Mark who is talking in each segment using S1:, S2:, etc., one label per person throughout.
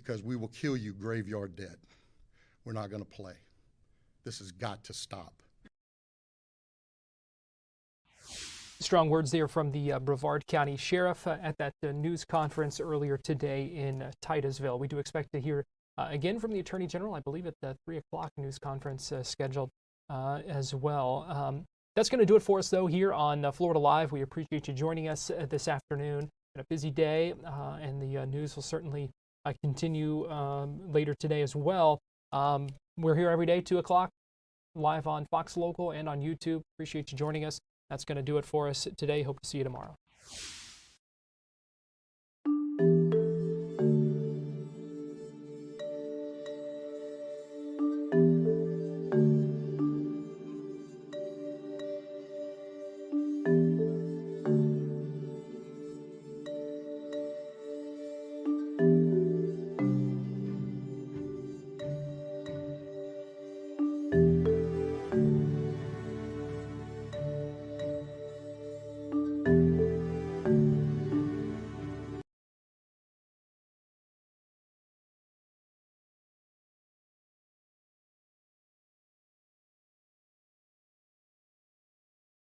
S1: because we will kill you graveyard dead. We're not going to play. This has got to stop.
S2: Strong words there from the Brevard County Sheriff at that news conference earlier today in Titusville. We do expect to hear again from the Attorney General, I believe at the 3 o'clock news conference scheduled as well. That's going to do it for us, though, here on Florida Live. We appreciate you joining us this afternoon. Been a busy day, and the news will certainly continue later today as well. We're here every day, 2 o'clock, live on Fox Local and on YouTube. Appreciate you joining us. That's going to do it for us today. Hope to see you tomorrow.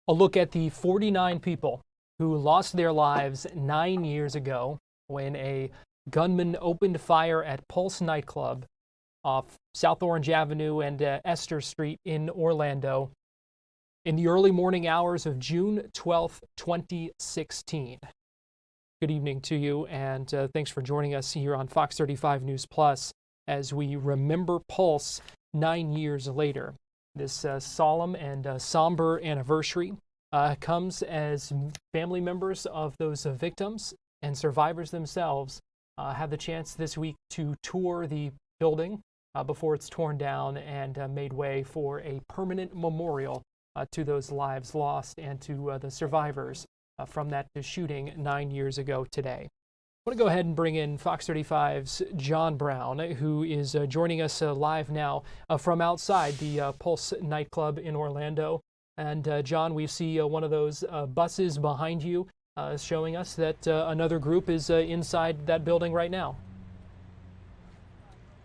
S2: A look at the 49 people who lost their lives 9 years ago when a gunman opened fire at Pulse Nightclub off South Orange Avenue and Esther Street in Orlando in the early morning hours of June 12, 2016. Good evening to you, and thanks for joining us here on Fox 35 News Plus as we remember Pulse 9 years later. This solemn and somber anniversary comes as family members of those victims and survivors themselves have the chance this week to tour the building before it's torn down and made way for a permanent memorial to those lives lost and to the survivors from that shooting 9 years ago today. I want to go ahead and bring in Fox 35's John Brown, who is joining us live now from outside the Pulse nightclub in Orlando. And John, we see one of those buses behind you showing us that another group is inside that building right now.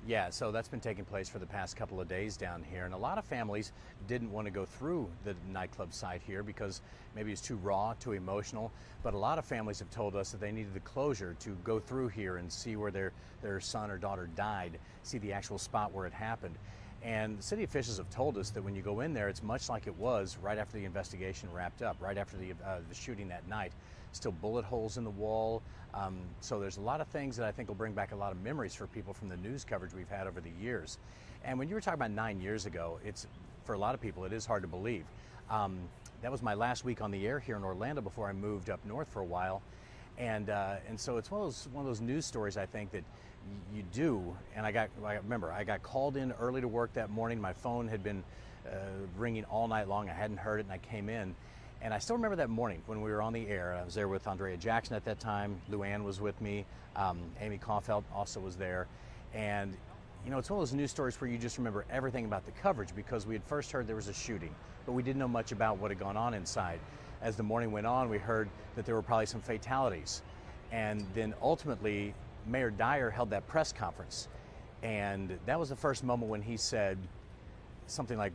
S3: Yeah, so that's been taking place for the past couple of days down here, and a lot of families didn't want to go through the nightclub site here because maybe it's too raw, too emotional, but a lot of families have told us that they needed the closure to go through here and see where their son or daughter died, see the actual spot where it happened. And city officials have told us that when you go in there, it's much like it was right after the investigation wrapped up, right after the shooting that night. Still bullet holes in the wall. So there's a lot of things that I think will bring back a lot of memories for people from the news coverage we've had over the years. And when you were talking about 9 years ago, it's, for a lot of people, it is hard to believe. That was my last week on the air here in Orlando before I moved up north for a while. And so it's one of those news stories, I think, that you do. And I remember I got called in early to work that morning. My phone had been ringing all night long. I hadn't heard it, and I came in. And I still remember that morning when we were on the air. I was there with Andrea Jackson at that time. Luann was with me. Amy Caulfield also was there. And, you know, it's one of those news stories where you just remember everything about the coverage because we had first heard there was a shooting, but we didn't know much about what had gone on inside. As the morning went on, we heard that there were probably some fatalities. And then ultimately, Mayor Dyer held that press conference. And that was the first moment when he said something like,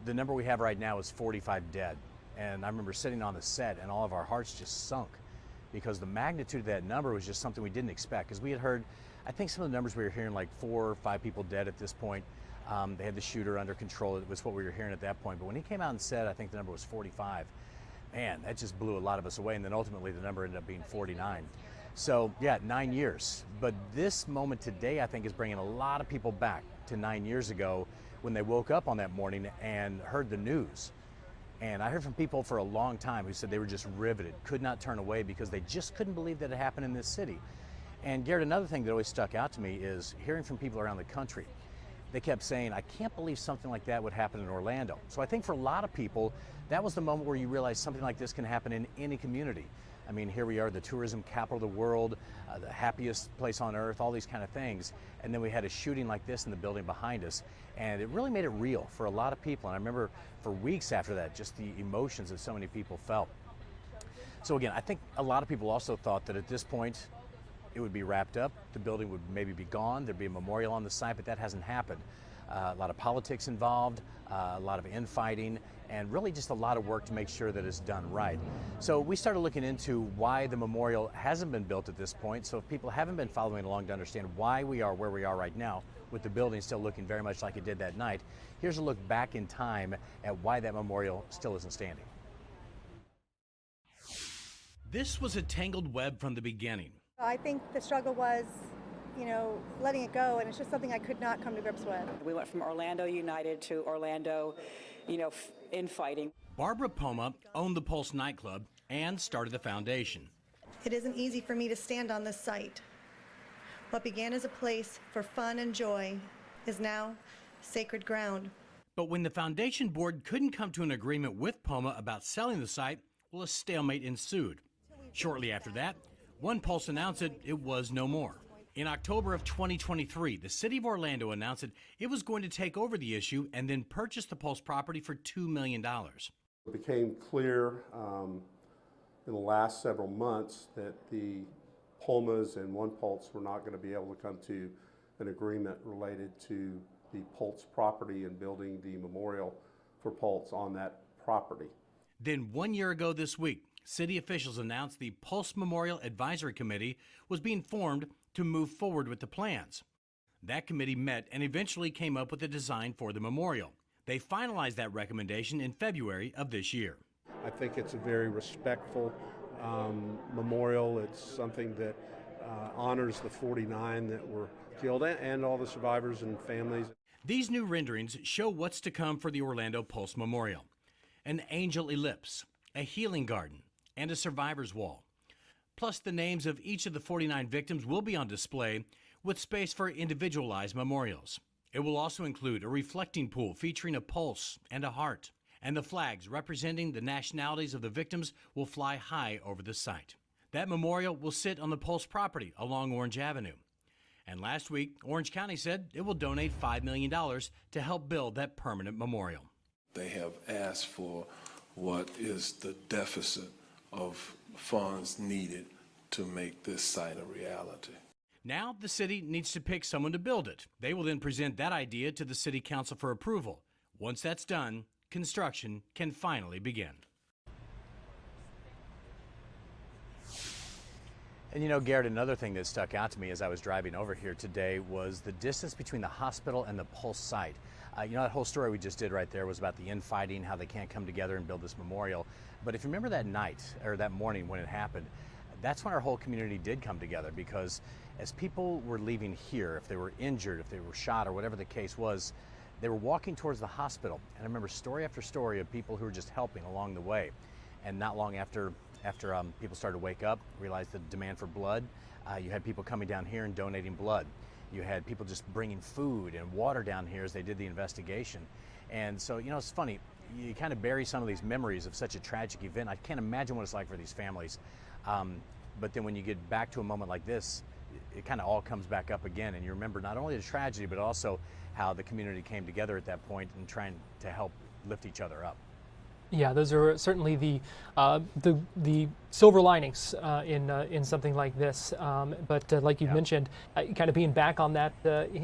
S3: the number we have right now is 45 dead. And I remember sitting on the set and all of our hearts just sunk because the magnitude of that number was just something we didn't expect. Because we had heard, I think some of the numbers we were hearing, like 4 or 5 people dead at this point. They had the shooter under control. It was what we were hearing at that point. But when he came out and said, I think the number was 45, man, that just blew a lot of us away. And then ultimately the number ended up being 49. So yeah, 9 years. But this moment today, I think, is bringing a lot of people back to 9 years ago when they woke up on that morning and heard the news. And I heard from people for a long time who said they were just riveted, could not turn away because they just couldn't believe that it happened in this city. And Garrett, another thing that always stuck out to me is hearing from people around the country. They kept saying, I can't believe something like that would happen in Orlando. So I think for a lot of people, that was the moment where you realize something like this can happen in any community. I mean, here we are, the tourism capital of the world, the happiest place on earth, all these kind of things. And then we had a shooting like this in the building behind us. And it really made it real for a lot of people. And I remember for weeks after that, just the emotions that so many people felt. So again, I think a lot of people also thought that at this point, it would be wrapped up, the building would maybe be gone, there'd be a memorial on the site, but that hasn't happened. A lot of politics involved, a lot of infighting, and really just a lot of work to make sure that it's done right. So we started looking into why the memorial hasn't been built at this point. So if people haven't been following along to understand why we are where we are right now, with the building still looking very much like it did that night, here's a look back in time at why that memorial still isn't standing. This was a tangled web from the beginning.
S4: I think the struggle was, letting it go, and it's just something I could not come to grips with.
S5: We went from Orlando United to Orlando, infighting.
S3: Barbara Poma owned the Pulse Nightclub and started the foundation.
S4: It isn't easy for me to stand on this site. What began as a place for fun and joy is now sacred ground.
S3: But when the foundation board couldn't come to an agreement with Poma about selling the site, well, a stalemate ensued. Shortly after that, One Pulse announced it was no more. In October of 2023, the city of Orlando announced that it was going to take over the issue and then purchase the Pulse property for $2 million.
S6: It became clear in the last several months that the Pumas and One Pulse were not going to be able to come to an agreement related to the Pulse property and building the memorial for Pulse on that property.
S3: Then 1 year ago this week, city officials announced the Pulse Memorial Advisory Committee was being formed to move forward with the plans. That committee met and eventually came up with a design for the memorial. They finalized that recommendation in February of this year.
S6: I think it's a very respectful memorial. It's something that honors the 49 that were killed and all the survivors and families.
S3: These new renderings show what's to come for the Orlando Pulse Memorial. An angel ellipse, a healing garden, and a survivor's wall. Plus, the names of each of the 49 victims will be on display with space for individualized memorials. It will also include a reflecting pool featuring a pulse and a heart. And the flags representing the nationalities of the victims will fly high over the site. That memorial will sit on the Pulse property along Orange Avenue. And last week, Orange County said it will donate $5 million to help build that permanent memorial.
S7: They have asked for what is the deficit of funds needed to make this site a reality.
S3: Now the city needs to pick someone to build it. They will then present that idea to the city council for approval. Once that's done, construction can finally begin. And Garrett, another thing that stuck out to me as I was driving over here today was the distance between the hospital and the Pulse site. That whole story we just did right there was about the infighting, how they can't come together and build this memorial. But if you remember that night, or that morning when it happened, that's when our whole community did come together, because as people were leaving here, if they were injured, if they were shot, or whatever the case was, they were walking towards the hospital. And I remember story after story of people who were just helping along the way. And not long after people started to wake up, realized the demand for blood, you had people coming down here and donating blood. You had people just bringing food and water down here as they did the investigation. And so, it's funny, you kind of bury some of these memories of such a tragic event. I can't imagine what it's like for these families. But then when you get back to a moment like this, it kind of all comes back up again, and you remember not only the tragedy, but also how the community came together at that point and trying to help lift each other up.
S2: Yeah, those are certainly the silver linings in something like this. But like you mentioned, kind of being back on that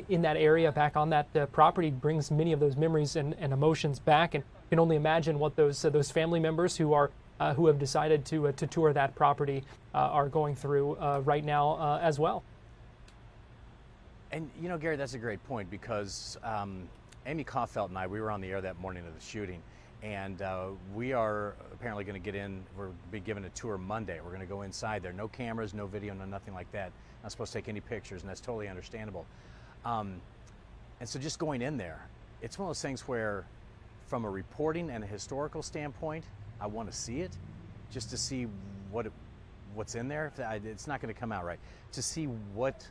S2: in that area, back on that property, brings many of those memories and emotions back. And you can only imagine what those family members who have decided to tour that property are going through right now as well.
S3: And Gary, that's a great point, because Amy Kaufeld and I, we were on the air that morning of the shooting. And we are apparently going to get in. We're going to be given a tour Monday. We're going to go inside there. No cameras, no video, no nothing like that. Not supposed to take any pictures, and that's totally understandable. And so just going in there, it's one of those things where, from a reporting and a historical standpoint, I want to see it, just to see what's in there. It's not going to come out right. To see what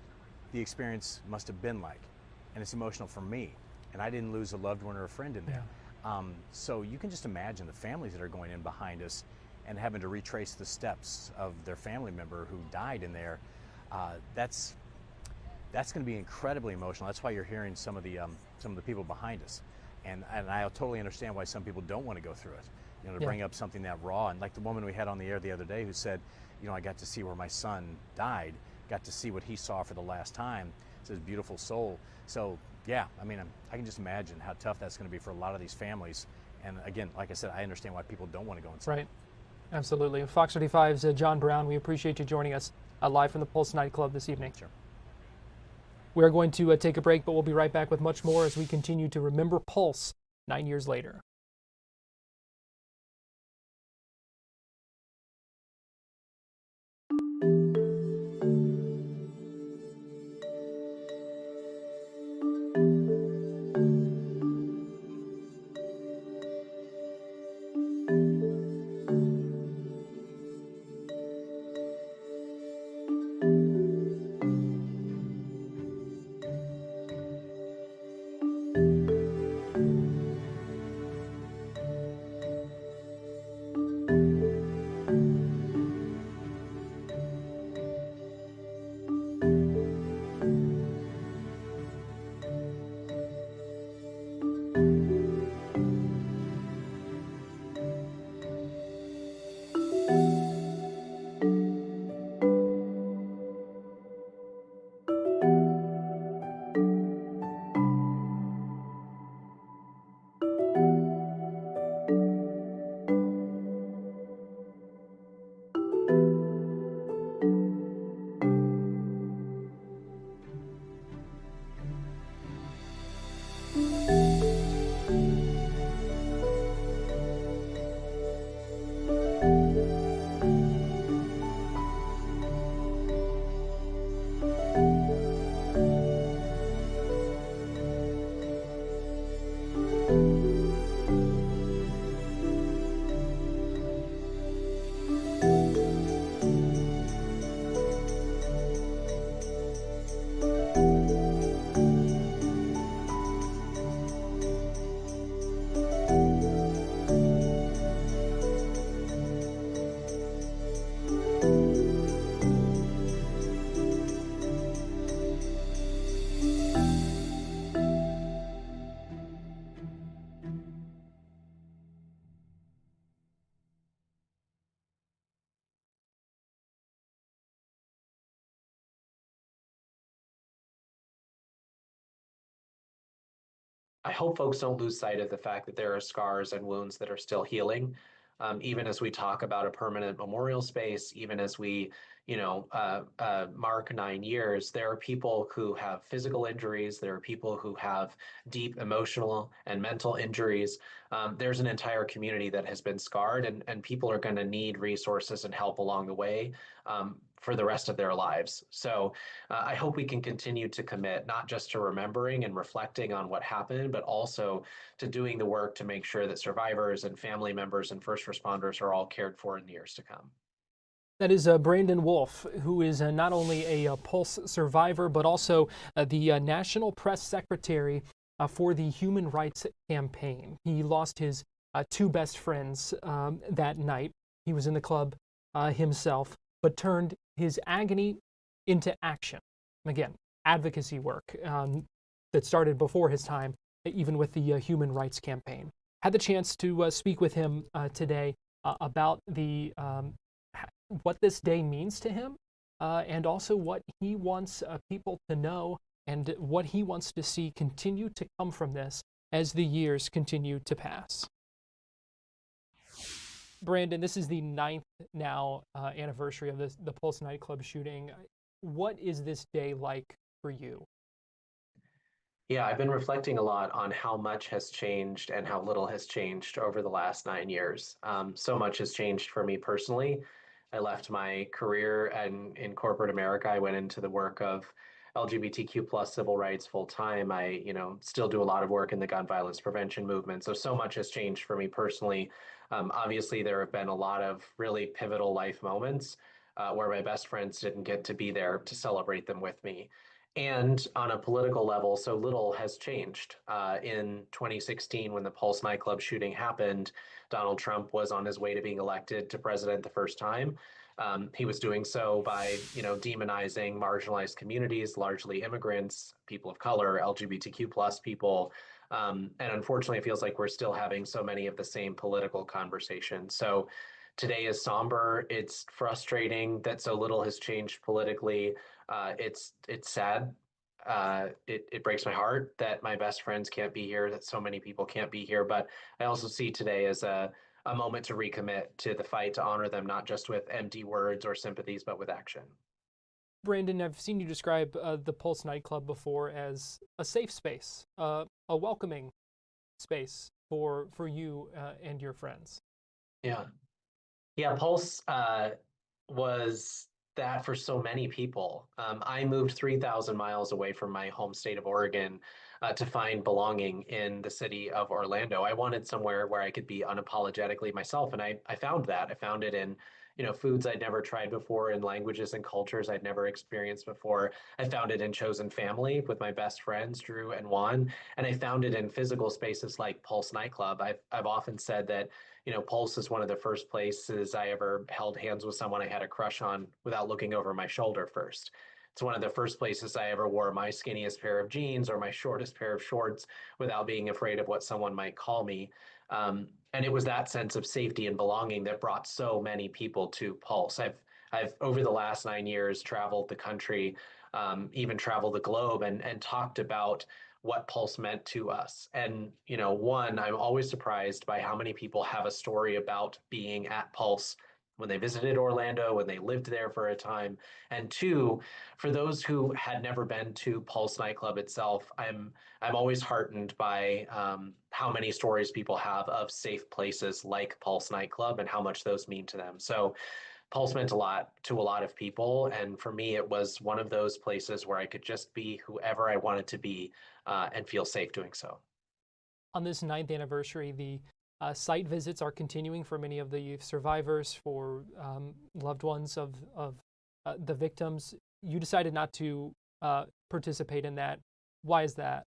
S3: the experience must have been like. And it's emotional for me. And I didn't lose a loved one or a friend in there. Yeah. So you can just imagine the families that are going in behind us and having to retrace the steps of their family member who died in there. That's going to be incredibly emotional. That's why you're hearing some of the people behind us, and I totally understand why some people don't want to go through it. To bring up something that raw, and like the woman we had on the air the other day who said, I got to see where my son died. got to see what he saw for the last time. It's his beautiful soul. So yeah, I mean, I can just imagine how tough that's going to be for a lot of these families. And again, like I said, I understand why people don't want to go inside.
S2: Right. Absolutely. Fox 35's John Brown, we appreciate you joining us live from the Pulse Nightclub this evening.
S3: Sure.
S2: We're going to take a break, but we'll be right back with much more as we continue to remember Pulse 9 years later.
S8: I hope folks don't lose sight of the fact that there are scars and wounds that are still healing. Even as we talk about a permanent memorial space, even as we, mark 9 years, there are people who have physical injuries. There are people who have deep emotional and mental injuries. There's an entire community that has been scarred, and people are going to need resources and help along the way. For the rest of their lives. So I hope we can continue to commit not just to remembering and reflecting on what happened, but also to doing the work to make sure that survivors and family members and first responders are all cared for in the years to come.
S2: That is Brandon Wolf, who is not only a Pulse survivor, but also the National Press Secretary for the Human Rights Campaign. He lost his two best friends that night. He was in the club himself, but turned his agony into action. Again, advocacy work that started before his time, even with the Human Rights Campaign. Had the chance to speak with him today about what this day means to him, and also what he wants people to know and what he wants to see continue to come from this as the years continue to pass. Brandon, this is the 9th now anniversary of the Pulse nightclub shooting. What is this day like for you?
S8: Yeah, I've been reflecting a lot on how much has changed and how little has changed over the last 9 years. So much has changed for me personally. I left my career in corporate America. I went into the work of LGBTQ plus civil rights full time. I, still do a lot of work in the gun violence prevention movement. So much has changed for me personally. Obviously, there have been a lot of really pivotal life moments where my best friends didn't get to be there to celebrate them with me. And on a political level, so little has changed. In 2016, when the Pulse nightclub shooting happened, Donald Trump was on his way to being elected to president the first time. He was doing so by, demonizing marginalized communities, largely immigrants, people of color, LGBTQ plus people. And unfortunately, it feels like we're still having so many of the same political conversations. So today is somber. It's frustrating that so little has changed politically. It's sad. It breaks my heart that my best friends can't be here, that so many people can't be here. But I also see today as a moment to recommit to the fight, to honor them, not just with empty words or sympathies, but with action.
S2: Brandon, I've seen you describe the Pulse Nightclub before as a safe space, a welcoming space for you and your friends.
S8: Yeah. Yeah, Pulse was that for so many people. I moved 3,000 miles away from my home state of Oregon to find belonging in the city of Orlando. I wanted somewhere where I could be unapologetically myself, and I found that. I found it in, foods I'd never tried before, in languages and cultures I'd never experienced before. I found it in chosen family with my best friends, Drew and Juan, and I found it in physical spaces like Pulse Nightclub. I've often said that Pulse is one of the first places I ever held hands with someone I had a crush on without looking over my shoulder first. It's one of the first places I ever wore my skinniest pair of jeans or my shortest pair of shorts without being afraid of what someone might call me. And it was that sense of safety and belonging that brought so many people to Pulse. I've over the last 9 years traveled the country, even traveled the globe, and talked about what Pulse meant to us. And, one, I'm always surprised by how many people have a story about being at Pulse when they visited Orlando, when they lived there for a time. And two, for those who had never been to Pulse Nightclub itself, I'm always heartened by how many stories people have of safe places like Pulse Nightclub and how much those mean to them. So Pulse meant a lot to a lot of people. And for me, it was one of those places where I could just be whoever I wanted to be and feel safe doing so.
S2: On this 9th anniversary, the site visits are continuing for many of the survivors, for loved ones of the victims. You decided not to participate in that. Why is that?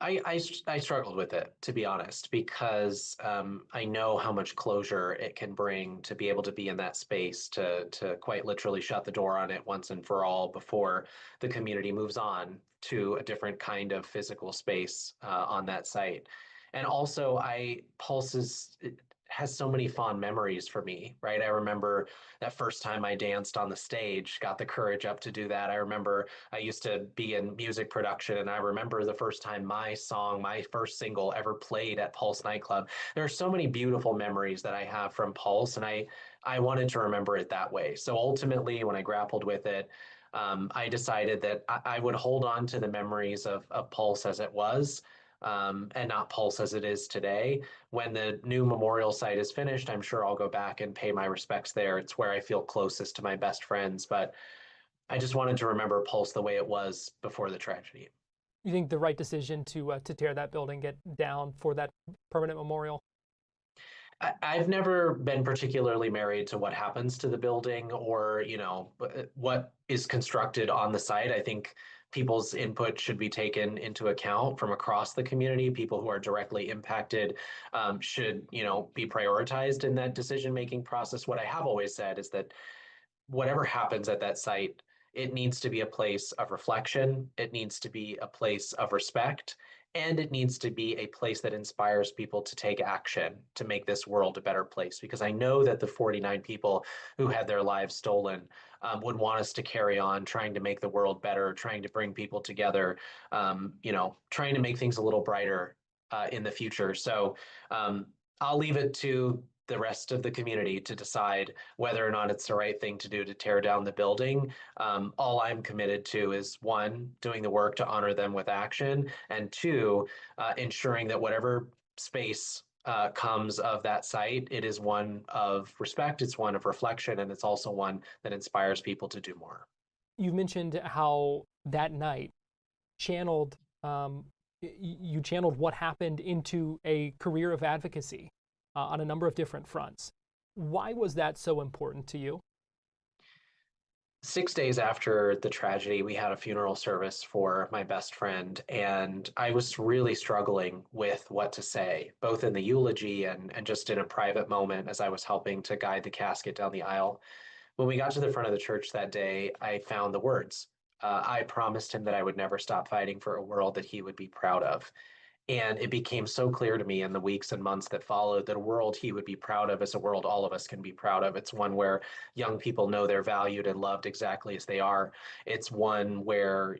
S8: I struggled with it, to be honest, because I know how much closure it can bring to be able to be in that space, to quite literally shut the door on it once and for all before the community moves on to a different kind of physical space on that site. And also, Pulse has so many fond memories for me, right? I remember that first time I danced on the stage, got the courage up to do that. I remember I used to be in music production, and I remember the first time my song, my first single ever played at Pulse Nightclub. There are so many beautiful memories that I have from Pulse, and I wanted to remember it that way. So ultimately, when I grappled with it, I decided that I would hold on to the memories of Pulse as it was, and not Pulse as it is today. When the new memorial site is finished, I'm sure I'll go back and pay my respects there. It's where I feel closest to my best friends, but I just wanted to remember Pulse the way it was before the tragedy.
S2: You think the right decision to tear that building, get down for that permanent memorial?
S8: I've never been particularly married to what happens to the building or, what is constructed on the site. I think people's input should be taken into account from across the community. People who are directly impacted should, be prioritized in that decision-making process. What I have always said is that whatever happens at that site, it needs to be a place of reflection. It needs to be a place of respect. And it needs to be a place that inspires people to take action to make this world a better place. Because I know that the 49 people who had their lives stolen would want us to carry on trying to make the world better, trying to bring people together, trying to make things a little brighter in the future. So I'll leave it to the rest of the community to decide whether or not it's the right thing to do to tear down the building. All I'm committed to is, one, doing the work to honor them with action, and two, ensuring that whatever space comes of that site, it is one of respect, it's one of reflection, and it's also one that inspires people to do more.
S2: You mentioned how that night channeled you channeled what happened into a career of advocacy on a number of different fronts. Why was that so important to you?
S8: 6 days after the tragedy, we had a funeral service for my best friend, and I was really struggling with what to say, both in the eulogy and just in a private moment as I was helping to guide the casket down the aisle. When we got to the front of the church that day, I found the words. I promised him that I would never stop fighting for a world that he would be proud of. And it became so clear to me in the weeks and months that followed that a world he would be proud of is a world all of us can be proud of. It's one where young people know they're valued and loved exactly as they are. It's one where,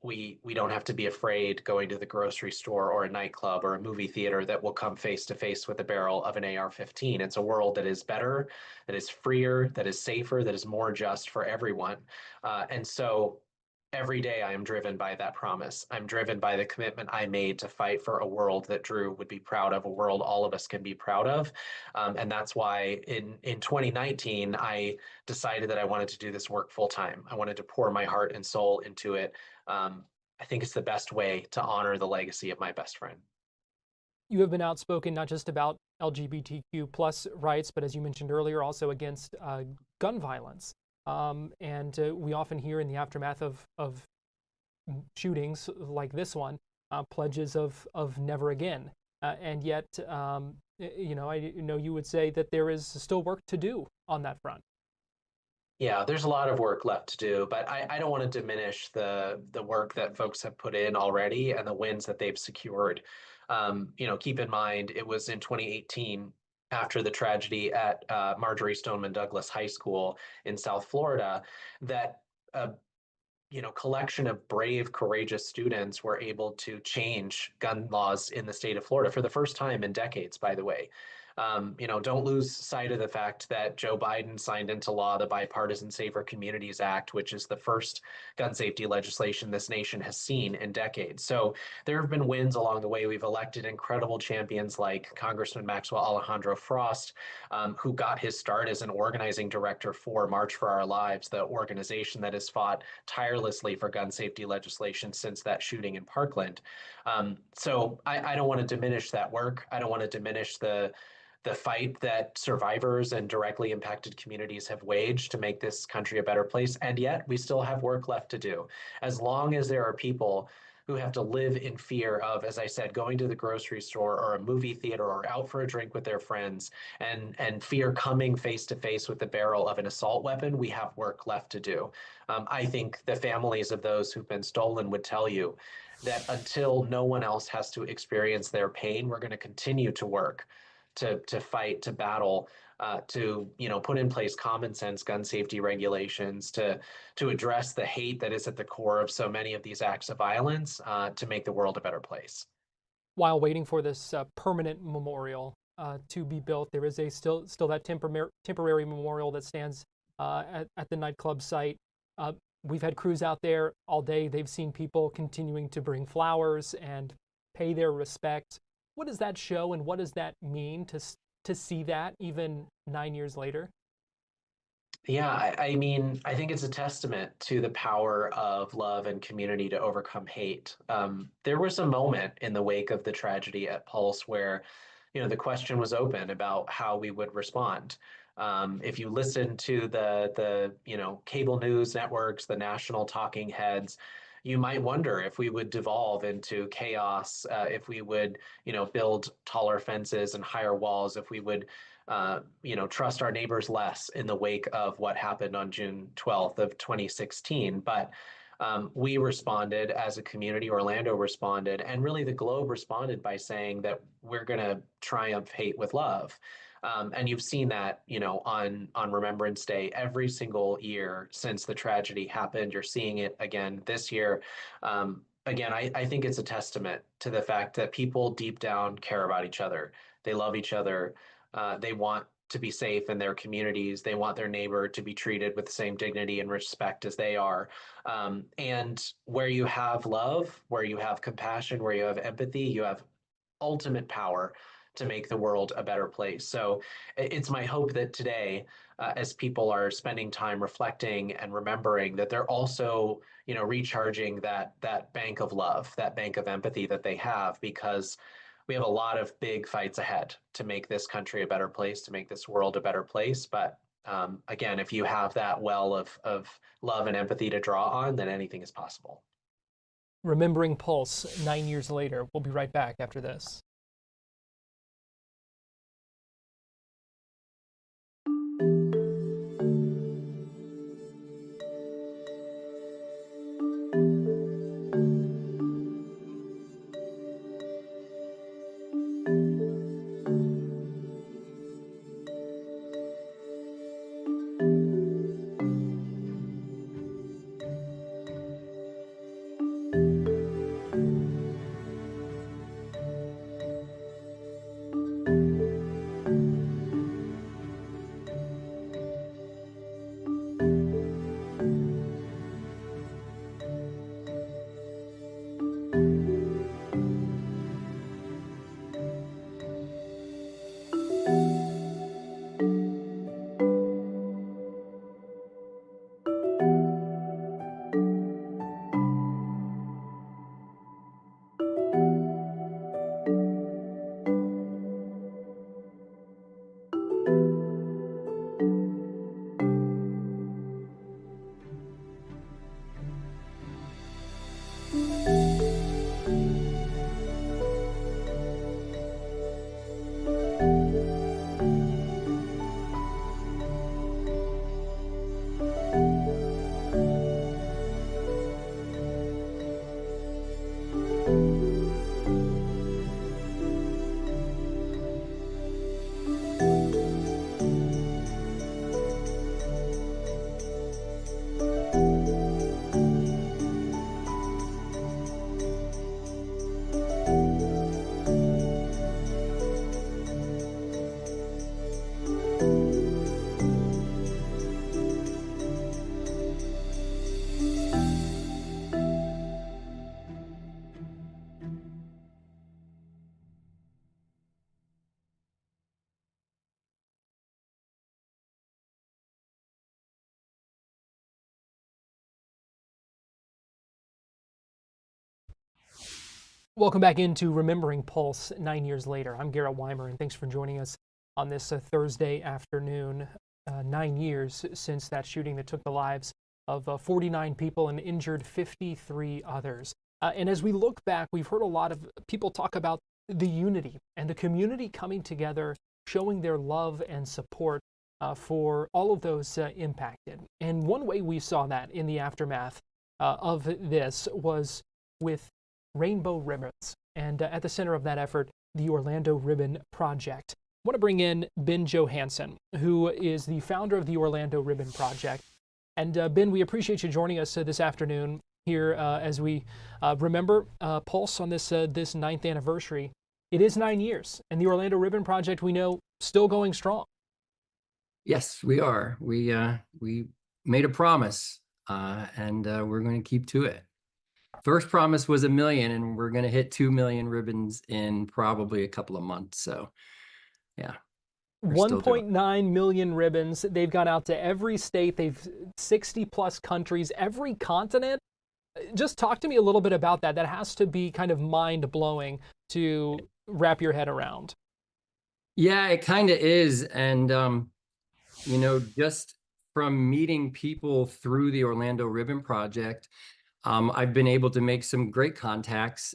S8: we don't have to be afraid going to the grocery store or a nightclub or a movie theater that will come face to face with the barrel of an AR-15. It's a world that is better, that is freer, that is safer, that is more just for everyone. And so every day I am driven by that promise. I'm driven by the commitment I made to fight for a world that Drew would be proud of, a world all of us can be proud of. And that's why in 2019, I decided that I wanted to do this work full time. I wanted to pour my heart and soul into it. I think it's the best way to honor the legacy of my best friend.
S2: You have been outspoken not just about LGBTQ plus rights, but as you mentioned earlier, also against gun violence. And we often hear in the aftermath of shootings like this one, pledges of never again. And yet, I know you would say that there is still work to do on that front.
S8: Yeah, there's a lot of work left to do, but I don't want to diminish the work that folks have put in already and the wins that they've secured. Keep in mind, it was in 2018, after the tragedy at Marjorie Stoneman Douglas High School in South Florida, that a collection of brave, courageous students were able to change gun laws in the state of Florida for the first time in decades, by the way. Don't lose sight of the fact that Joe Biden signed into law the Bipartisan Safer Communities Act, which is the first gun safety legislation this nation has seen in decades. So there have been wins along the way. We've elected incredible champions like Congressman Maxwell Alejandro Frost, who got his start as an organizing director for March for Our Lives, the organization that has fought tirelessly for gun safety legislation since that shooting in Parkland. So I don't want to diminish that work. I don't want to diminish the fight that survivors and directly impacted communities have waged to make this country a better place. And yet we still have work left to do. As long as there are people who have to live in fear of, as I said, going to the grocery store or a movie theater or out for a drink with their friends and fear coming face to face with the barrel of an assault weapon, we have work left to do. I think the families of those who've been stolen would tell you that until no one else has to experience their pain, we're going to continue to work to fight, to battle, to put in place common sense gun safety regulations, to address the hate that is at the core of so many of these acts of violence, to make the world a better place.
S2: While waiting for this permanent memorial to be built, there is still that temporary memorial that stands at the nightclub site. We've had crews out there all day. They've seen people continuing to bring flowers and pay their respect. What does that show, and what does that mean to see that even 9 years later?
S8: Yeah, I mean, I think it's a testament to the power of love and community to overcome hate. There was a moment in the wake of the tragedy at Pulse where, the question was open about how we would respond. If you listen to the cable news networks, the national talking heads, you might wonder if we would devolve into chaos, if we would, build taller fences and higher walls, if we would, trust our neighbors less in the wake of what happened on June 12th of 2016. But we responded as a community, Orlando responded, and really the globe responded by saying that we're going to triumph hate with love. And you've seen that, on Remembrance Day every single year since the tragedy happened. You're seeing it again this year. Again, I think it's a testament to the fact that people deep down care about each other. They love each other. They want to be safe in their communities. They want their neighbor to be treated with the same dignity and respect as they are. And where you have love, where you have compassion, where you have empathy, you have ultimate power to make the world a better place. So it's my hope that today, as people are spending time reflecting and remembering, that they're also, recharging that bank of love, that bank of empathy that they have, because we have a lot of big fights ahead to make this country a better place, to make this world a better place. But again, if you have that well of love and empathy to draw on, then anything is possible.
S2: Remembering Pulse 9 years later. We'll be right back after this. Welcome back into Remembering Pulse 9 years later. I'm Garrett Weimer, and thanks for joining us on this Thursday afternoon. 9 years since that shooting that took the lives of 49 people and injured 53 others. And as we look back, we've heard a lot of people talk about the unity and the community coming together, showing their love and support for all of those impacted. And one way we saw that in the aftermath of this was with rainbow ribbons. And at the center of that effort, the Orlando Ribbon Project. I want to bring in Ben Johansson, who is the founder of the Orlando Ribbon Project. And Ben, we appreciate you joining us this afternoon here as we remember Pulse on this 9th anniversary. It is 9 years, and the Orlando Ribbon Project, we know, still going strong.
S9: Yes, we are. We made a promise, and we're going to keep to it. First promise was 1 million, and we're going to hit 2 million ribbons in probably a couple of months. So, yeah.
S2: 1.9 million ribbons. They've gone out to every state. They've 60 plus countries, every continent. Just talk to me a little bit about that. That has to be kind of mind blowing to wrap your head around.
S9: Yeah, it kind of is. And, you know, just from meeting people through the Orlando Ribbon Project, I've been able to make some great contacts.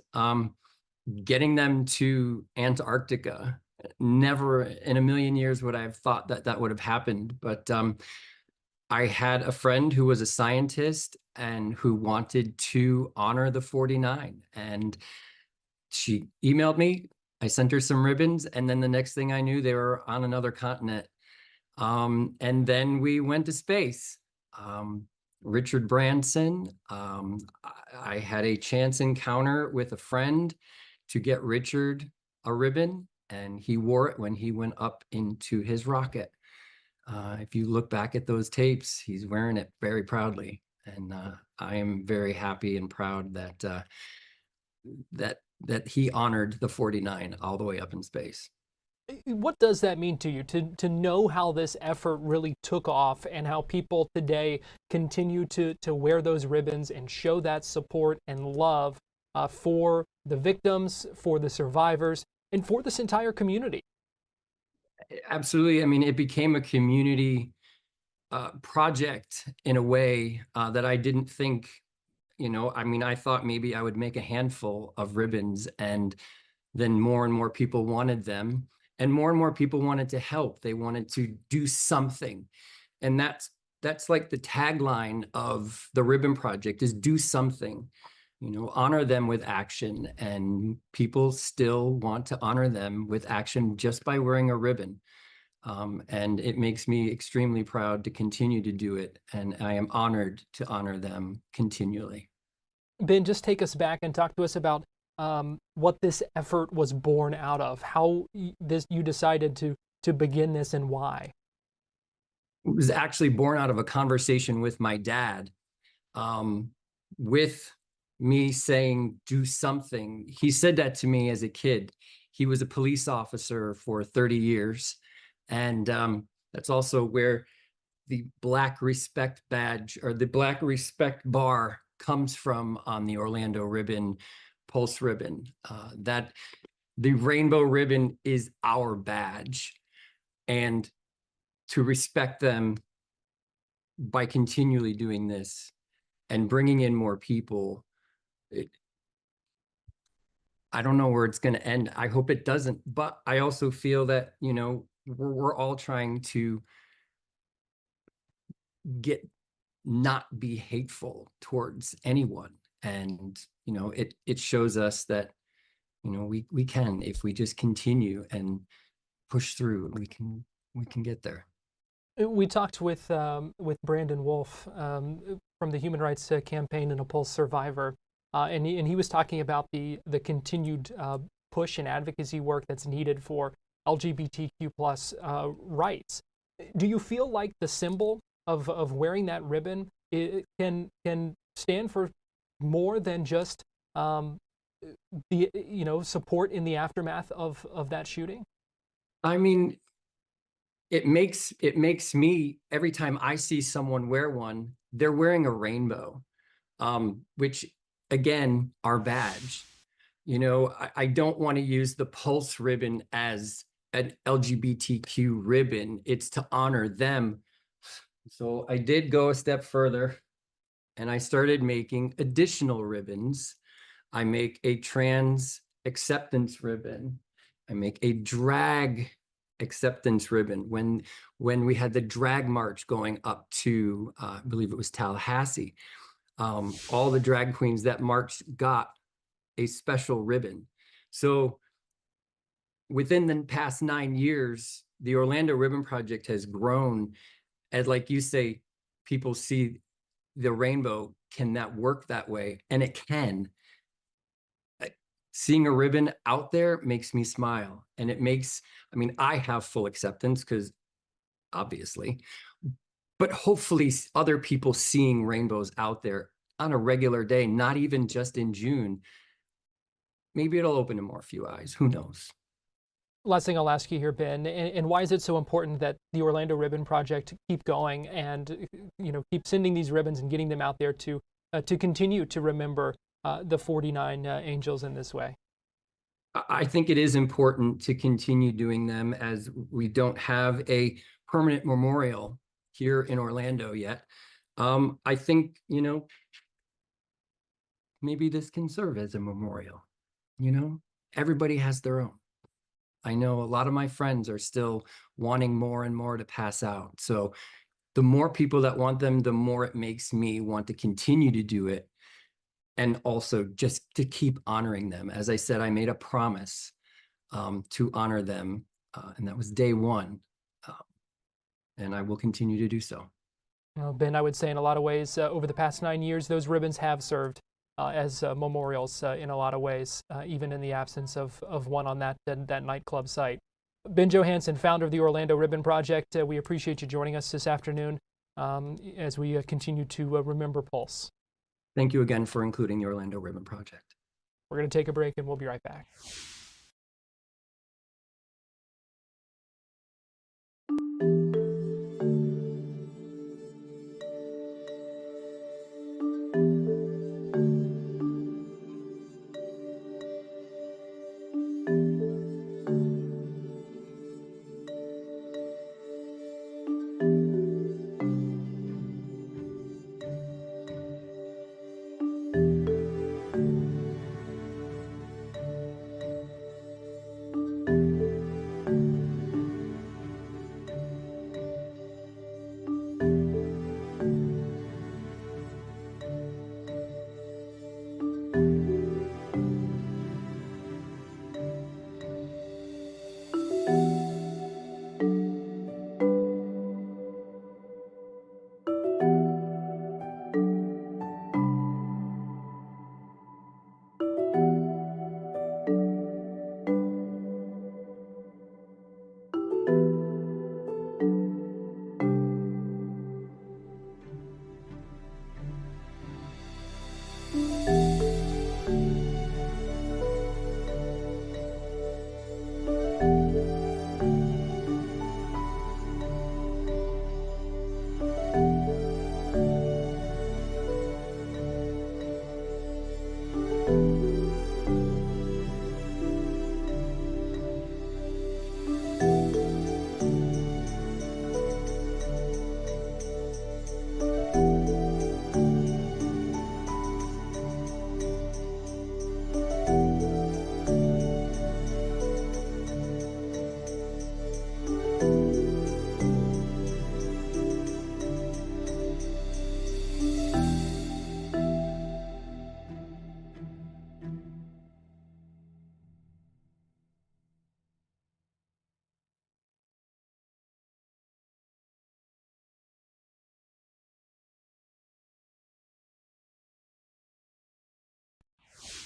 S9: Getting them to Antarctica, never in a million years would I have thought that that would have happened. But I had a friend who was a scientist and who wanted to honor the 49. And she emailed me. I sent her some ribbons. And then the next thing I knew, they were on another continent. And then we went to space. Richard Branson, I had a chance encounter with a friend to get Richard a ribbon, and he wore it when he went up into his rocket. If you look back at those tapes, he's wearing it very proudly. And I am very happy and proud that that he honored the 49 all the way up in space.
S2: What does that mean to you, to know how this effort really took off and how people today continue to wear those ribbons and show that support and love for the victims, for the survivors, and for this entire community?
S9: Absolutely. I mean, it became a community project in a way that I didn't think, you know, I mean, I thought maybe I would make a handful of ribbons, and then more and more people wanted them. And more people wanted to help. They wanted to do something. And that's like the tagline of the Ribbon Project, is do something, you know, honor them with action. And people still want to honor them with action just by wearing a ribbon. And it makes me extremely proud to continue to do it. And I am honored to honor them continually.
S2: Ben, just take us back and talk to us about what this effort was born out of, how you decided to begin this, and why.
S9: It was actually born out of a conversation with my dad, with me saying, do something. He said that to me as a kid. He was a police officer for 30 years. And that's also where the Black Respect badge, or the Black Respect bar, comes from on the Orlando Ribbon Pulse ribbon. That the rainbow ribbon is our badge, and to respect them by continually doing this and bringing in more people, I don't know where it's going to end. I hope it doesn't, but I also feel that, you know, we're all trying to not be hateful towards anyone. And, you know, it shows us that, you know, we can, if we just continue and push through, we can get there.
S2: We talked with Brandon Wolf from the Human Rights Campaign and a Pulse survivor, and he was talking about the continued push and advocacy work that's needed for LGBTQ plus rights. Do you feel like the symbol of wearing that ribbon can stand for more than just the support in the aftermath of that shooting?
S9: I mean, it makes me, every time I see someone wear one, they're wearing a rainbow, which again, our badge. I don't want to use the Pulse ribbon as an LGBTQ ribbon. It's to honor them. So I did go a step further and I started making additional ribbons. I make a trans acceptance ribbon. I make a drag acceptance ribbon. When we had the drag march going up to, I believe it was Tallahassee, all the drag queens that marched got a special ribbon. So within the past 9 years, the Orlando Ribbon Project has grown. As like you say, people see the rainbow, can that work that way? And it can. Seeing a ribbon out there makes me smile. And it makes, I have full acceptance because obviously, but hopefully other people seeing rainbows out there on a regular day, not even just in June, maybe it'll open to more few eyes. Who knows?
S2: Last thing I'll ask you here, Ben, and why is it so important that the Orlando Ribbon Project keep going and keep sending these ribbons and getting them out there to continue to remember the 49 angels in this way?
S9: I think it is important to continue doing them, as we don't have a permanent memorial here in Orlando yet. I think, maybe this can serve as a memorial. Everybody has their own. I know a lot of my friends are still wanting more and more to pass out. So the more people that want them, the more it makes me want to continue to do it. And also just to keep honoring them. As I said, I made a promise to honor them, and that was day one. And I will continue to do so.
S2: Well, Ben, I would say in a lot of ways, over the past 9 years, those ribbons have served as memorials in a lot of ways, even in the absence of one on that nightclub site. Ben Johansson, founder of the Orlando Ribbon Project, we appreciate you joining us this afternoon as we continue to remember Pulse.
S9: Thank you again for including the Orlando Ribbon Project.
S2: We're going to take a break and we'll be right back.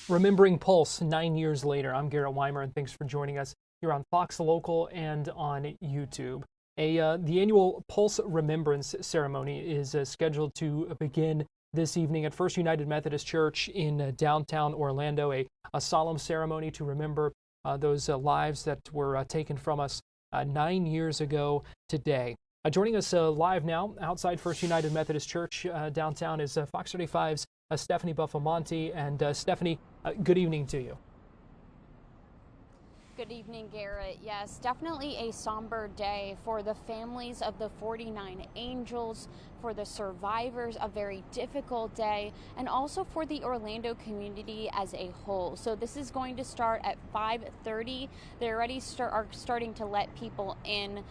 S2: Remembering Pulse 9 years later. I'm Garrett Weimer, and thanks for joining us here on Fox Local and on YouTube. The annual Pulse Remembrance Ceremony is scheduled to begin this evening at First United Methodist Church in downtown Orlando, a solemn ceremony to remember those lives that were taken from us 9 years ago today. Joining us live now outside First United Methodist Church downtown is Fox 35's Stephanie Buffamonte. And Stephanie, good evening to you.
S10: Good evening, Garrett. Yes, definitely a somber day for the families of the 49 angels, for the survivors, a very difficult day, and also for the Orlando community as a whole. So this is going to start at 5:30. They already are starting to let people in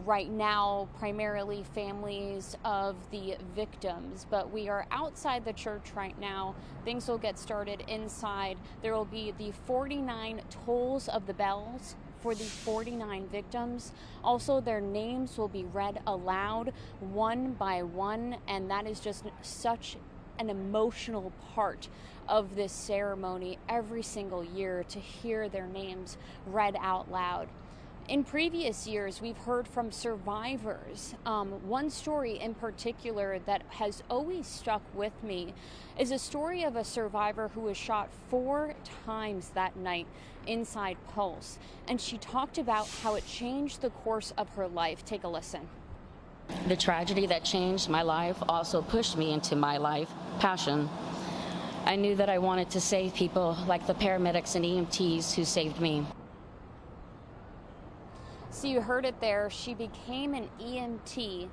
S10: right now, primarily families of the victims, but we are outside the church right now. Things will get started inside. There will be the 49 tolls of the bells for the 49 victims. Also, their names will be read aloud one by one, and that is just such an emotional part of this ceremony every single year, to hear their names read out loud. In previous years, we've heard from survivors. One story in particular that has always stuck with me is a story of a survivor who was shot 4 times that night inside Pulse. And she talked about how it changed the course of her life. Take a listen.
S11: The tragedy that changed my life also pushed me into my life passion. I knew that I wanted to save people like the paramedics and EMTs who saved me.
S10: So you heard it there. She became an EMT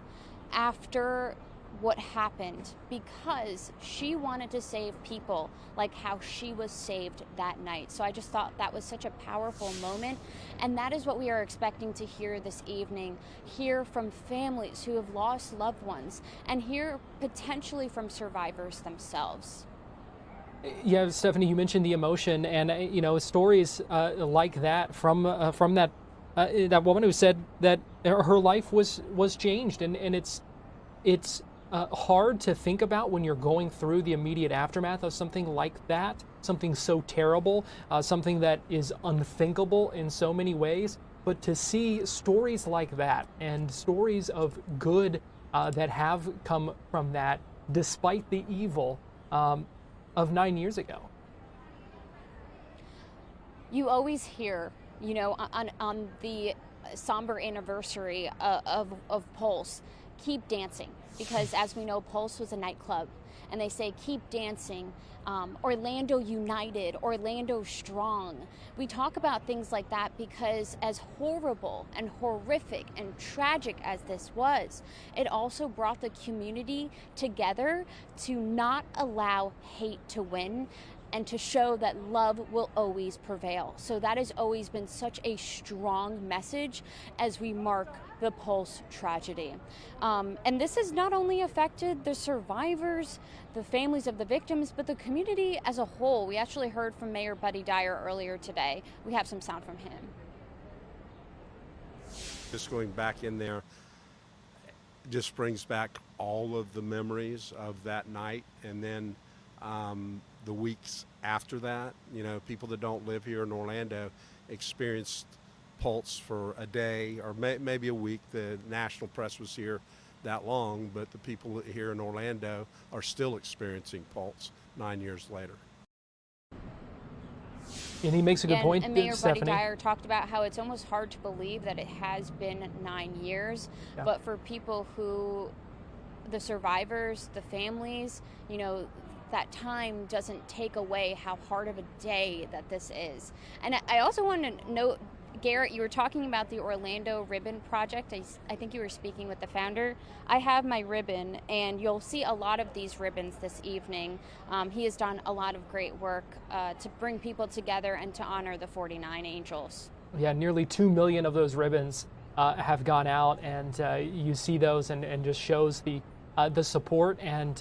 S10: after what happened because she wanted to save people like how she was saved that night. So I just thought that was such a powerful moment, and that is what we are expecting to hear this evening. Hear from families who have lost loved ones, and hear potentially from survivors themselves.
S2: Yeah, Stephanie, you mentioned the emotion, and stories like that from that woman who said that her life was changed, and it's hard to think about when you're going through the immediate aftermath of something like that, something so terrible, something that is unthinkable in so many ways. But to see stories like that and stories of good that have come from that, despite the evil of 9 years ago.
S10: You always hear, on the somber anniversary of Pulse, keep dancing, because as we know, Pulse was a nightclub, and they say keep dancing, Orlando united, Orlando strong. We talk about things like that because as horrible and horrific and tragic as this was, it also brought the community together to not allow hate to win, and to show that love will always prevail. So that has always been such a strong message as we mark the Pulse tragedy. And this has not only affected the survivors, the families of the victims, but the community as a whole. We actually heard from Mayor Buddy Dyer earlier today. We have some sound from him.
S6: Just going back in there just brings back all of the memories of that night, and then the weeks after that. People that don't live here in Orlando experienced Pulse for a day or maybe a week. The national press was here that long, but the people here in Orlando are still experiencing Pulse 9 years later.
S2: And he makes a good point,
S10: and Mayor
S2: Stephanie.
S10: Buddy Dyer talked about how it's almost hard to believe that it has been 9 years, but for people who, the survivors, the families, that time doesn't take away how hard of a day that this is. And I also want to note, Garrett, you were talking about the Orlando Ribbon Project. I think you were speaking with the founder. I have my ribbon, and you'll see a lot of these ribbons this evening. He has done a lot of great work to bring people together and to honor the 49 angels. Yeah,
S2: nearly 2 million of those ribbons have gone out, and you see those, and just shows the support and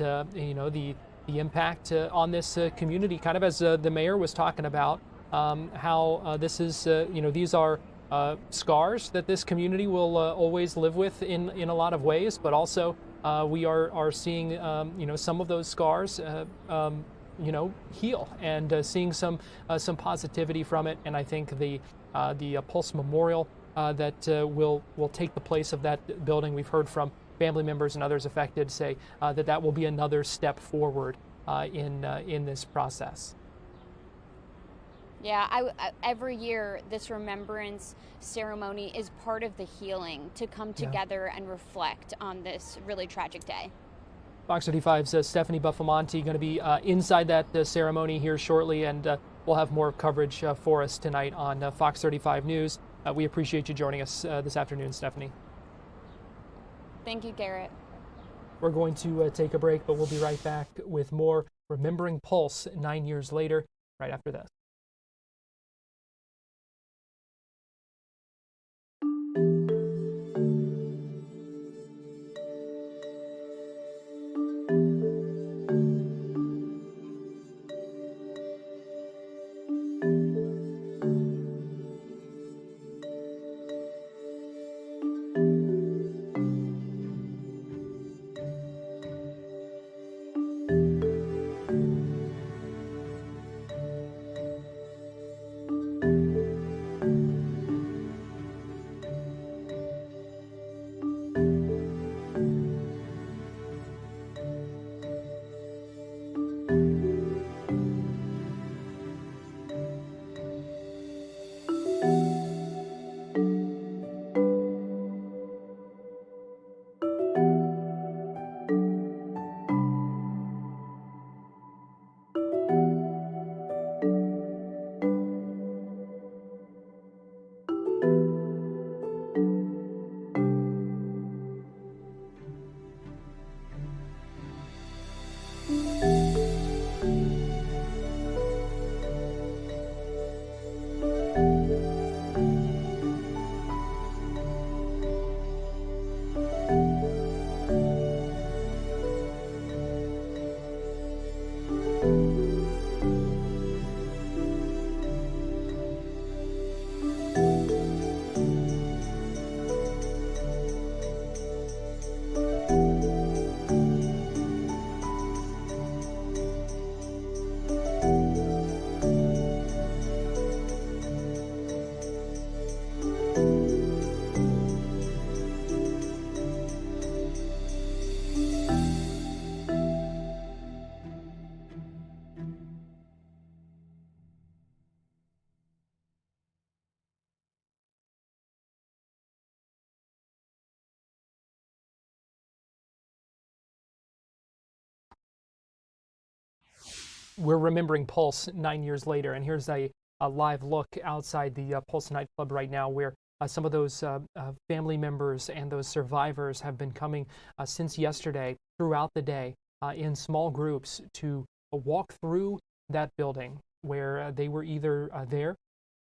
S2: the impact on this community, kind of as the mayor was talking about, how this is, these are scars that this community will always live with in a lot of ways, but also we are seeing, some of those scars, heal, and seeing some positivity from it. And I think the Pulse Memorial that will take the place of that building, we've heard from family members and others affected say that will be another step forward in this process.
S10: Yeah, every year this remembrance ceremony is part of the healing, to come together and reflect on this really tragic day.
S2: Fox 35's Stephanie Buffamonte going to be inside that ceremony here shortly, and we'll have more coverage for us tonight on Fox 35 News. We appreciate you joining us this afternoon, Stephanie.
S10: Thank you, Garrett.
S2: We're going to take a break, but we'll be right back with more Remembering Pulse 9 years later, right after this. We're remembering Pulse 9 years later, and here's a live look outside the Pulse Nightclub right now, where some of those family members and those survivors have been coming since yesterday throughout the day in small groups to walk through that building where they were either there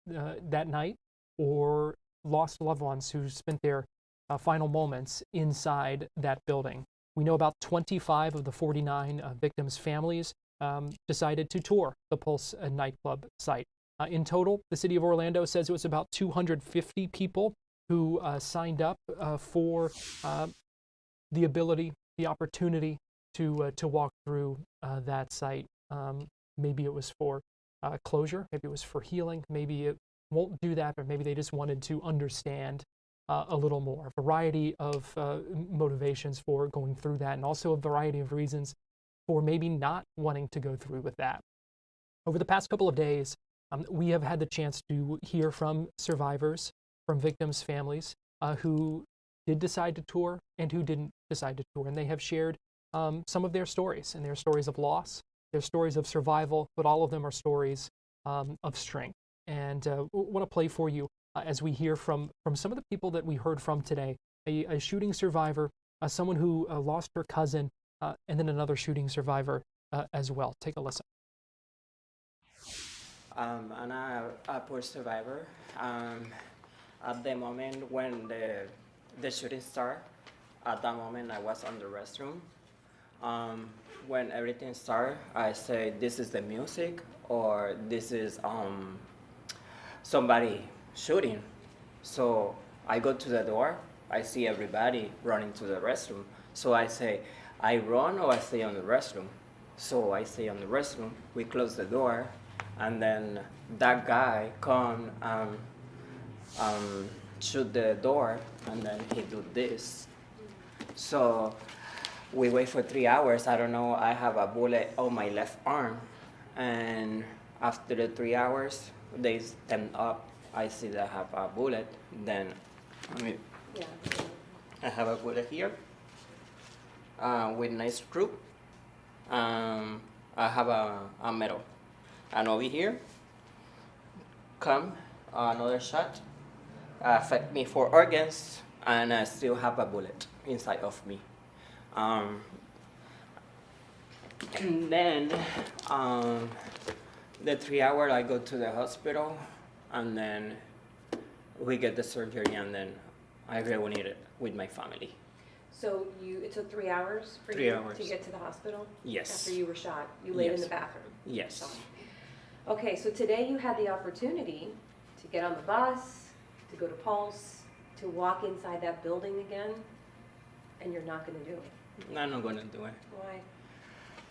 S2: that night or lost loved ones who spent their final moments inside that building. We know about 25 of the 49 victims' families decided to tour the Pulse Nightclub site. In total, the city of Orlando says it was about 250 people who signed up for the ability, the opportunity to walk through that site. Maybe it was for closure, maybe it was for healing, maybe it won't do that, but maybe they just wanted to understand a little more. A variety of motivations for going through that, and also a variety of reasons for maybe not wanting to go through with that. Over the past couple of days, we have had the chance to hear from survivors, from victims' families who did decide to tour and who didn't decide to tour. And they have shared some of their stories, and their stories of loss, their stories of survival, but all of them are stories of strength. And I want to play for you as we hear from some of the people that we heard from today. A shooting survivor, someone who lost her cousin, and then another shooting survivor as well. Take a listen.
S12: I'm a poor survivor. At the moment when the shooting started, at that moment I was on the restroom. When everything started, I said, this is the music, or this is somebody shooting. So I go to the door, I see everybody running to the restroom. So I say, I run or I stay on the restroom. So I stay on the restroom, we close the door, and then that guy come shoot the door, and then he do this. So we wait for 3 hours. I don't know, I have a bullet on my left arm. And after the 3 hours, they stand up. I see that I have a bullet. Then, I have a bullet here. with nice screw. I have a metal. And over here, come another shot, affect me 4 organs, and I still have a bullet inside of me. And then the 3 hour I go to the hospital, and then we get the surgery, and then I reunited with my family.
S13: So it took 3 hours for
S12: 3
S13: you
S12: hours.
S13: to get to the hospital?
S12: Yes.
S13: After you were shot, you laid in
S12: Yes.
S13: the bathroom?
S12: Yes.
S13: Shot. Okay, so today you had the opportunity to get on the bus, to go to Pulse, to walk inside that building again, and you're not going to do it.
S12: I'm not gonna do it.
S13: Why?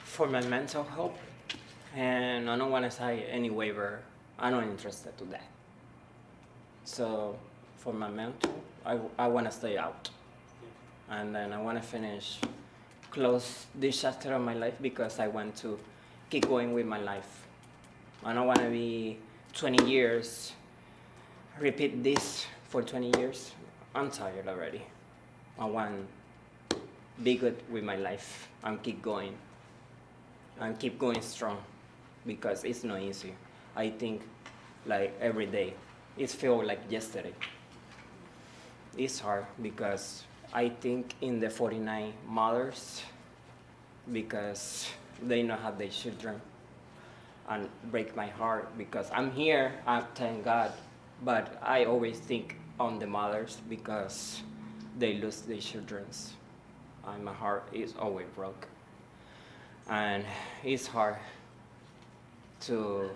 S12: For my mental health, and I don't want to sign any waiver. I'm not interested to that. So for my mental, I want to stay out. And then I want to close this chapter of my life, because I want to keep going with my life. I don't want to be 20 years, repeat this for 20 years. I'm tired already. I want to be good with my life and keep going. And keep going strong, because it's not easy. I think like every day, it feels like yesterday. It's hard because I think in the 49 mothers, because they know how their children, and break my heart because I'm here, I thank God, but I always think on the mothers because they lose their children, and my heart is always broke. And it's hard to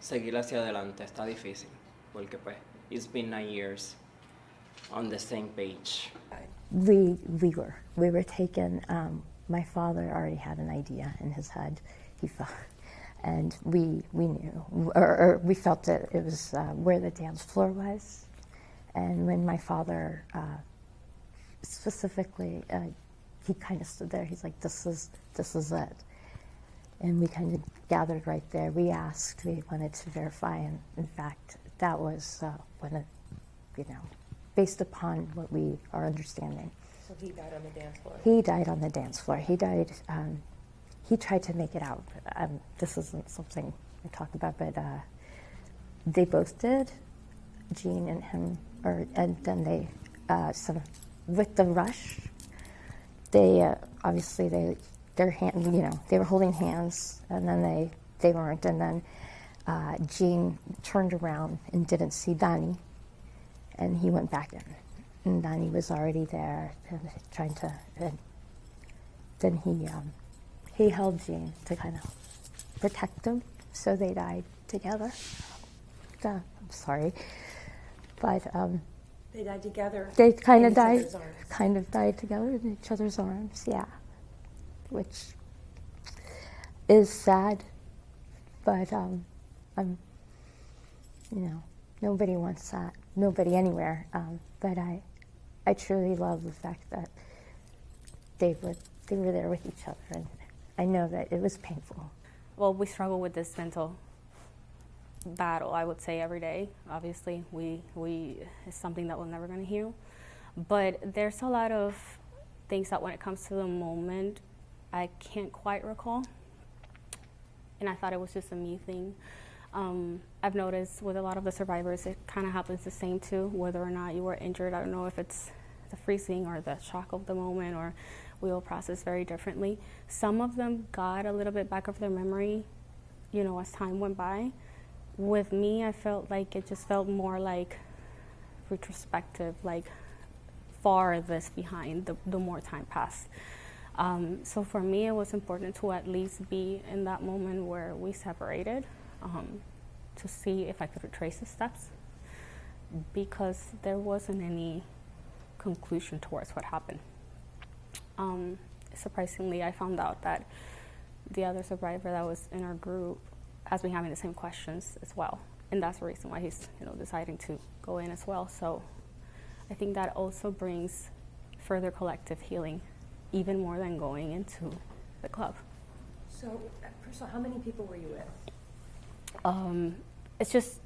S12: seguir hacia adelante. Está difícil porque pues it's been 9 years on the same page.
S14: We were taken. My father already had an idea in his head. He felt, and we knew, or we felt that it was where the dance floor was. And when my father specifically, he kind of stood there. He's like, "This is it." And we kind of gathered right there. We asked. We wanted to verify, and in fact, that was when it, based upon what we are understanding.
S13: So he died on the dance floor?
S14: He died on the dance floor. He died, he tried to make it out. This isn't something I talk about, but they both did, Jean and him, and then they, with the rush, they, obviously their hand, they were holding hands, and then they weren't, and then Jean turned around and didn't see Donnie, and he went back in. And Donnie was already there, trying to. And then he held Jean to kind of protect them, so they died together. I'm sorry, but
S13: they died together.
S14: They kind of died together in each other's arms. Yeah, which is sad, but nobody wants that. Nobody anywhere. But I truly love the fact that they were there with each other, and I know that it was painful.
S15: Well, we struggle with this mental battle, I would say, every day. Obviously, it's something that we're never going to heal. But there's a lot of things that when it comes to the moment, I can't quite recall. And I thought it was just a me thing. I've noticed with a lot of the survivors, it kind of happens the same too, whether or not you were injured. I don't know if it's the freezing or the shock of the moment, or we will process very differently. Some of them got a little bit back of their memory, as time went by. With me, I felt like it just felt more like retrospective, like farthest behind the more time passed. So for me, it was important to at least be in that moment where we separated, to see if I could retrace the steps, because there wasn't any conclusion towards what happened. Surprisingly, I found out that the other survivor that was in our group has been having the same questions as well, and that's the reason why he's deciding to go in as well. So I think that also brings further collective healing, even more than going into the club.
S13: So, first of all, how many people were you with?
S15: It's just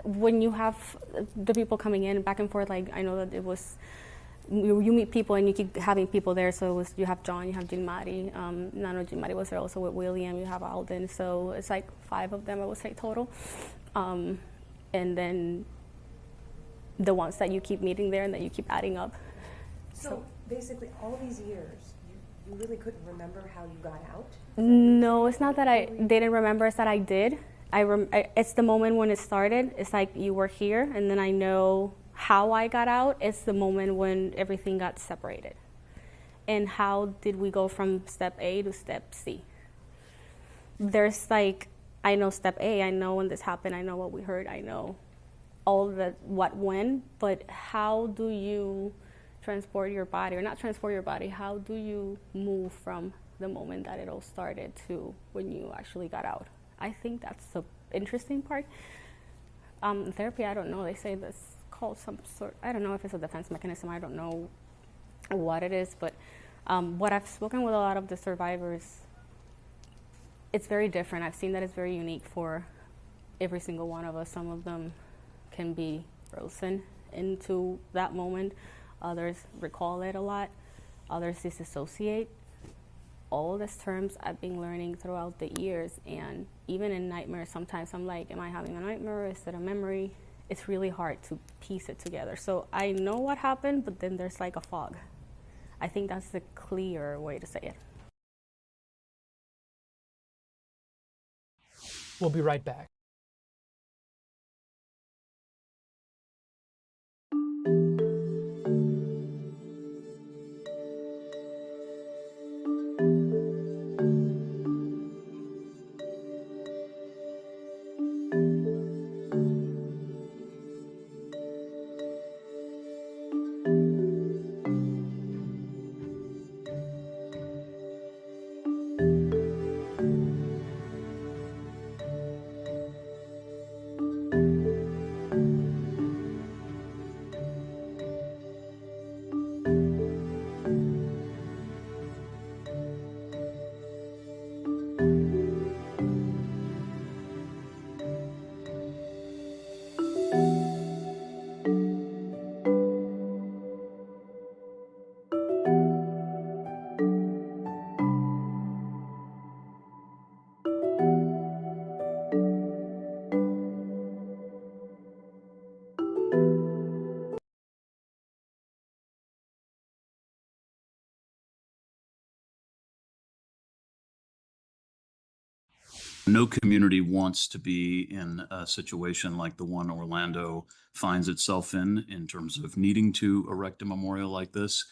S15: when you have the people coming in back and forth, like I know that it was, you meet people and you keep having people there. So it was, you have John, you have Jean Marie. Nano Jean Marie was there also with William. You have Alden. So it's like 5 of them, I would say, total. And then the ones that you keep meeting there and that you keep adding up.
S13: So basically, all these years, you really couldn't remember how you got out?
S15: No, it's not that I didn't remember. It's that I did. It's the moment when it started. It's like you were here, and then I know how I got out. It's the moment when everything got separated. And how did we go from step A to step C? There's like, I know step A, I know when this happened, I know what we heard, I know all the what when, but how do you transport your body, or not transport your body, how do you move from the moment that it all started to when you actually got out? I think that's the interesting part. Therapy, I don't know, they say that's called some sort, I don't know if it's a defense mechanism, I don't know what it is, but what I've spoken with a lot of the survivors, it's very different. I've seen that it's very unique for every single one of us. Some of them can be frozen into that moment. Others recall it a lot. Others disassociate. All these terms I've been learning throughout the years, and even in nightmares, sometimes I'm like, am I having a nightmare? Is it a memory? It's really hard to piece it together. So I know what happened, but then there's like a fog. I think that's the clear way to say it.
S2: We'll be right back.
S16: No community wants to be in a situation like the one Orlando finds itself in terms of needing to erect a memorial like this.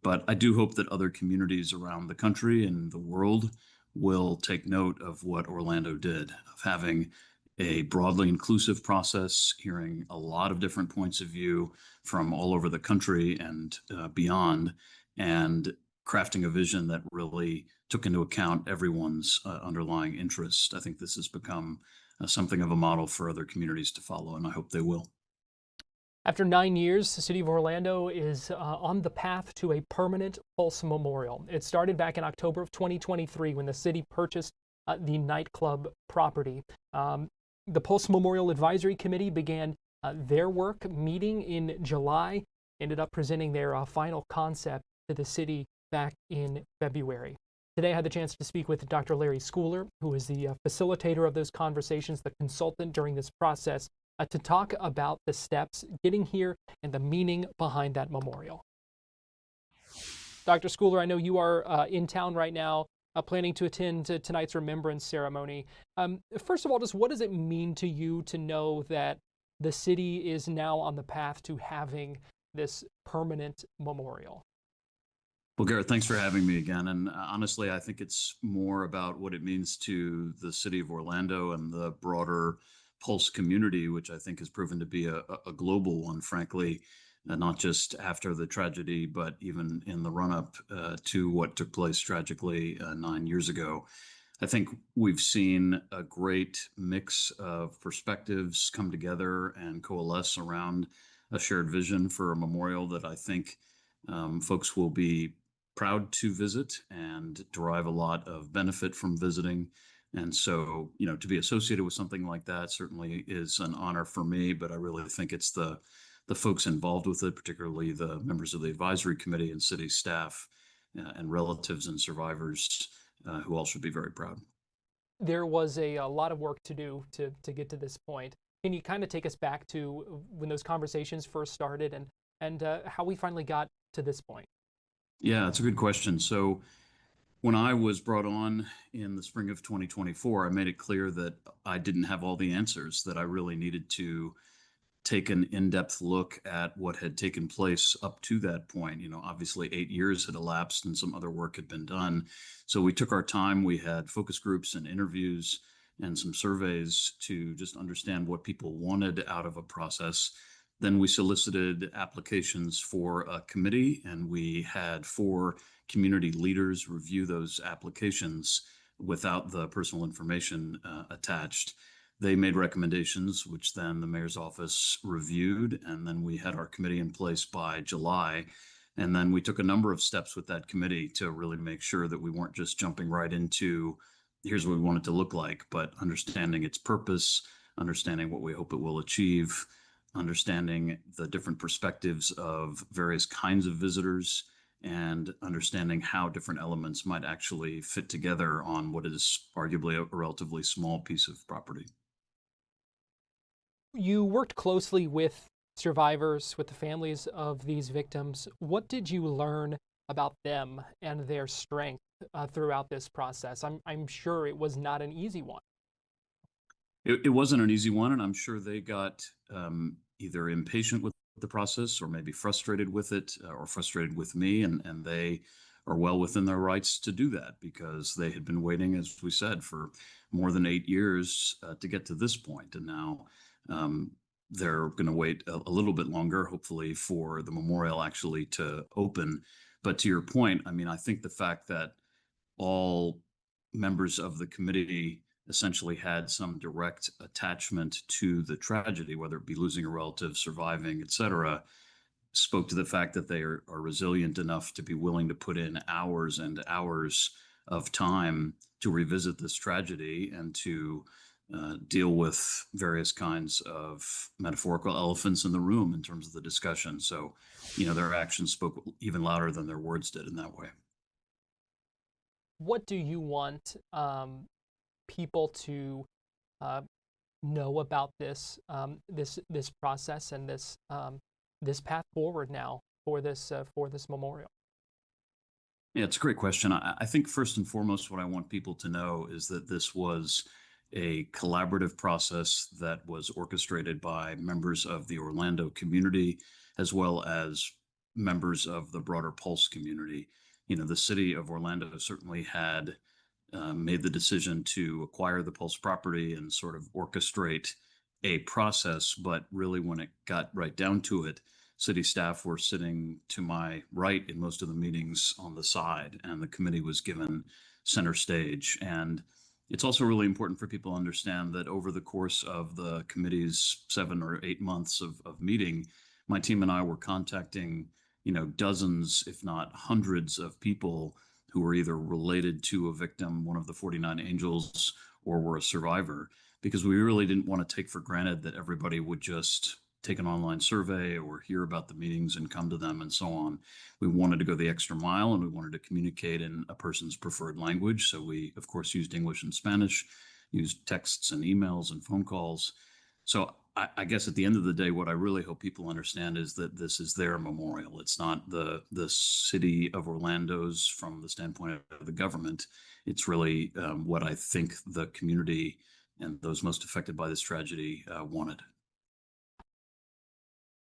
S16: But I do hope that other communities around the country and the world will take note of what Orlando did, of having a broadly inclusive process, hearing a lot of different points of view from all over the country and beyond, and crafting a vision that really took into account everyone's underlying interests. I think this has become something of a model for other communities to follow, and I hope they will.
S2: After 9 years, the city of Orlando is on the path to a permanent Pulse Memorial. It started back in October of 2023 when the city purchased the nightclub property. The Pulse Memorial Advisory Committee began their work meeting in July, ended up presenting their final concept to the city back in February. Today I had the chance to speak with Dr. Larry Schooler, who is the facilitator of those conversations, the consultant during this process, to talk about the steps getting here and the meaning behind that memorial. Dr. Schooler, I know you are in town right now, planning to attend tonight's remembrance ceremony. First of all, just what does it mean to you to know that the city is now on the path to having this permanent memorial?
S16: Well, Garrett, thanks for having me again. And honestly, I think it's more about what it means to the city of Orlando and the broader Pulse community, which I think has proven to be a global one, frankly, not just after the tragedy, but even in the run-up to what took place tragically 9 years ago. I think we've seen a great mix of perspectives come together and coalesce around a shared vision for a memorial that I think folks will be proud to visit and derive a lot of benefit from visiting. And so, to be associated with something like that certainly is an honor for me, but I really think it's the folks involved with it, particularly the members of the advisory committee and city staff and relatives and survivors who all should be very proud.
S2: There was a lot of work to do to get to this point. Can you kind of take us back to when those conversations first started and how we finally got to this point?
S16: Yeah, it's a good question. So when I was brought on in the spring of 2024, I made it clear that I didn't have all the answers, that I really needed to take an in-depth look at what had taken place up to that point. Obviously 8 years had elapsed and some other work had been done. So we took our time. We had focus groups and interviews and some surveys to just understand what people wanted out of a process. Then we solicited applications for a committee, and we had 4 community leaders review those applications without the personal information attached. They made recommendations, which then the mayor's office reviewed, and then we had our committee in place by July. And then we took a number of steps with that committee to really make sure that we weren't just jumping right into, here's what we want it to look like, but understanding its purpose, understanding what we hope it will achieve, understanding the different perspectives of various kinds of visitors, and understanding how different elements might actually fit together on what is arguably a relatively small piece of property.
S2: You worked closely with survivors, with the families of these victims. What did you learn about them and their strength throughout this process? I'm sure it was not an easy one.
S16: It wasn't an easy one, and I'm sure they got either impatient with the process or maybe frustrated with it or frustrated with me, and they are well within their rights to do that because they had been waiting, as we said, for more than 8 years to get to this point. And now they're going to wait a little bit longer, hopefully, for the memorial actually to open. But to your point, I mean, I think the fact that all members of the committee essentially had some direct attachment to the tragedy, whether it be losing a relative, surviving, et cetera, spoke to the fact that they are resilient enough to be willing to put in hours and hours of time to revisit this tragedy and to deal with various kinds of metaphorical elephants in the room in terms of the discussion. So, their actions spoke even louder than their words did in that way.
S2: What do you want people to know about this this process and this path forward now for this memorial?
S16: Yeah, it's a great question. I think first and foremost, what I want people to know is that this was a collaborative process that was orchestrated by members of the Orlando community, as well as members of the broader Pulse community. The city of Orlando certainly had made the decision to acquire the Pulse property and sort of orchestrate a process, but really when it got right down to it, city staff were sitting to my right in most of the meetings on the side, and the committee was given center stage. And it's also really important for people to understand that over the course of the committee's 7 or 8 months of meeting, my team and I were contacting, dozens, if not hundreds of people who were either related to a victim, one of the 49 angels, or were a survivor, because we really didn't want to take for granted that everybody would just take an online survey or hear about the meetings and come to them and so on. We wanted to go the extra mile, and we wanted to communicate in a person's preferred language. So we, of course, used English and Spanish, used texts and emails and phone calls. So I guess at the end of the day, what I really hope people understand is that this is their memorial. It's not the city of Orlando's from the standpoint of the government. It's really what I think the community and those most affected by this tragedy wanted.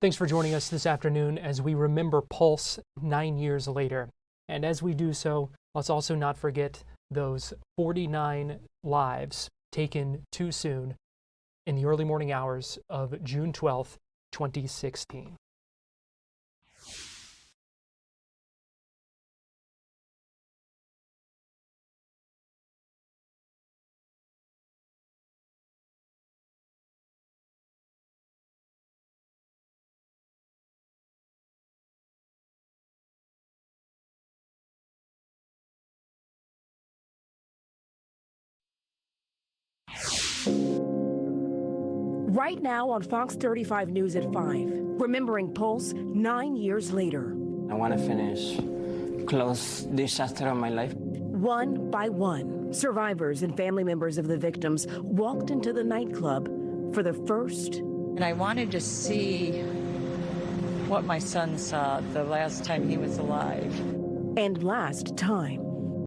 S2: Thanks for joining us this afternoon as we remember Pulse 9 years later. And as we do so, let's also not forget those 49 lives taken too soon in the early morning hours of June 12th, 2016.
S17: Right now on Fox 35 News at 5, remembering Pulse 9 years later.
S12: I want to close this chapter of my life.
S17: One by one, survivors and family members of the victims walked into the nightclub for the first.
S18: And I wanted to see what my son saw the last time he was alive.
S17: And last time.